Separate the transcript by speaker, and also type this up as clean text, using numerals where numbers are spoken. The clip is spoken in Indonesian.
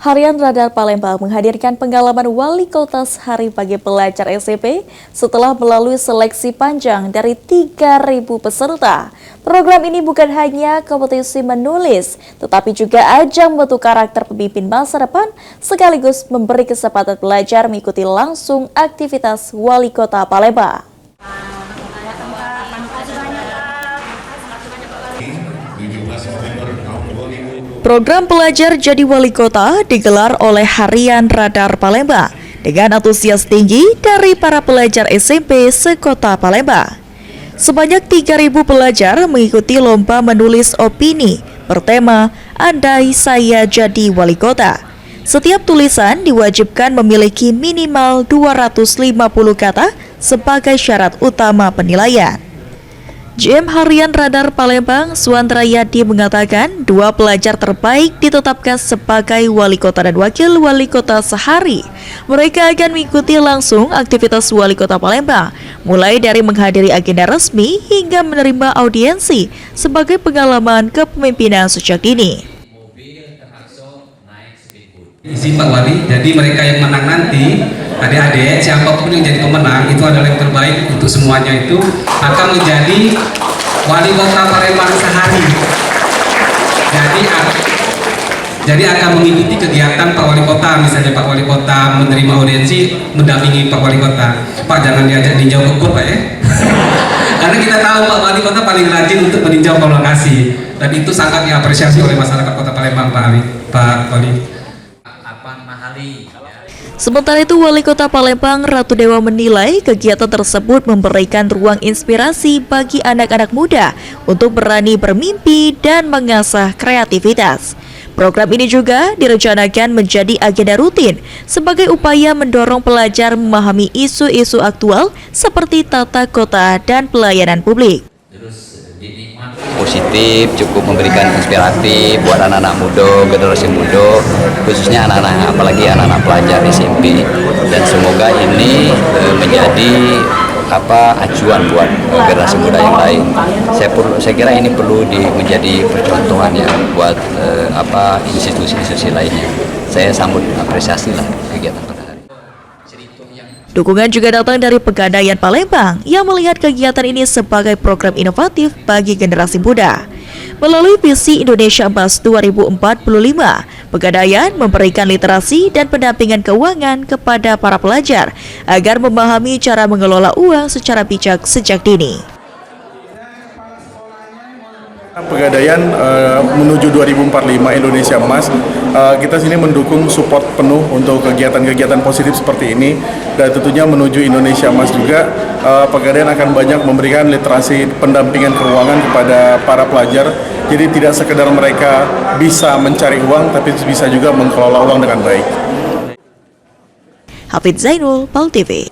Speaker 1: Harian Radar Palembang menghadirkan pengalaman wali kota sehari bagi pelajar SMP setelah melalui seleksi panjang dari 3.000 peserta. Program ini bukan hanya kompetisi menulis, tetapi juga ajang membentuk karakter pemimpin masa depan sekaligus memberi kesempatan pelajar mengikuti langsung aktivitas wali kota Palembang. Program pelajar jadi wali kota digelar oleh Harian Radar Palembang dengan antusias tinggi dari para pelajar SMP sekota Palembang. Sebanyak 3.000 pelajar mengikuti lomba menulis opini bertema Andai Saya Jadi Wali Kota. Setiap tulisan diwajibkan memiliki minimal 250 kata sebagai syarat utama penilaian. GM Harian Radar Palembang, Suandra Yadi mengatakan 2 pelajar terbaik ditetapkan sebagai wali kota dan wakil wali kota sehari. Mereka akan mengikuti langsung aktivitas wali kota Palembang, mulai dari menghadiri agenda resmi hingga menerima audiensi sebagai pengalaman kepemimpinan sejak dini.
Speaker 2: Isi Pak Wali, jadi mereka yang menang nanti, adik-adik, siapapun yang jadi pemenang, itu adalah yang terbaik untuk semuanya itu akan menjadi wali kota Palembang sehari. Jadi akan mengikuti kegiatan Pak Wali Kota, misalnya Pak Wali Kota menerima audiensi, mendampingi Pak Wali Kota. Pak jangan diajak ninjau kebun Pak ya. Karena kita tahu Pak Wali Kota paling rajin untuk meninjau lokasi, dan itu sangat diapresiasi oleh masyarakat Kota Palembang Pak Wali.
Speaker 1: Sementara itu, Wali Kota Palembang Ratu Dewa menilai kegiatan tersebut memberikan ruang inspirasi bagi anak-anak muda untuk berani bermimpi dan mengasah kreativitas. Program ini juga direncanakan menjadi agenda rutin sebagai upaya mendorong pelajar memahami isu-isu aktual seperti tata kota dan pelayanan publik.
Speaker 3: Positif, cukup memberikan inspiratif buat anak-anak muda, generasi muda, khususnya anak-anak, apalagi anak-anak pelajar SMP. Dan semoga ini menjadi acuan buat generasi muda yang lain. Saya kira ini perlu menjadi percontohan ya buat institusi-institusi lainnya. Saya sambut apresiasi lah kegiatan pada hari.
Speaker 1: Dukungan juga datang dari Pegadaian Palembang yang melihat kegiatan ini sebagai program inovatif bagi generasi muda. Melalui visi Indonesia Emas 2045, Pegadaian memberikan literasi dan pendampingan keuangan kepada para pelajar agar memahami cara mengelola uang secara bijak sejak dini.
Speaker 4: Pegadaian menuju 2045 Indonesia Emas, kita sini mendukung support penuh untuk kegiatan-kegiatan positif seperti ini, dan tentunya menuju Indonesia Emas juga Pegadaian akan banyak memberikan literasi pendampingan keuangan kepada para pelajar. Jadi tidak sekedar mereka bisa mencari uang, tapi bisa juga mengelola uang dengan baik.
Speaker 1: Hafid Zainul, PAL TV.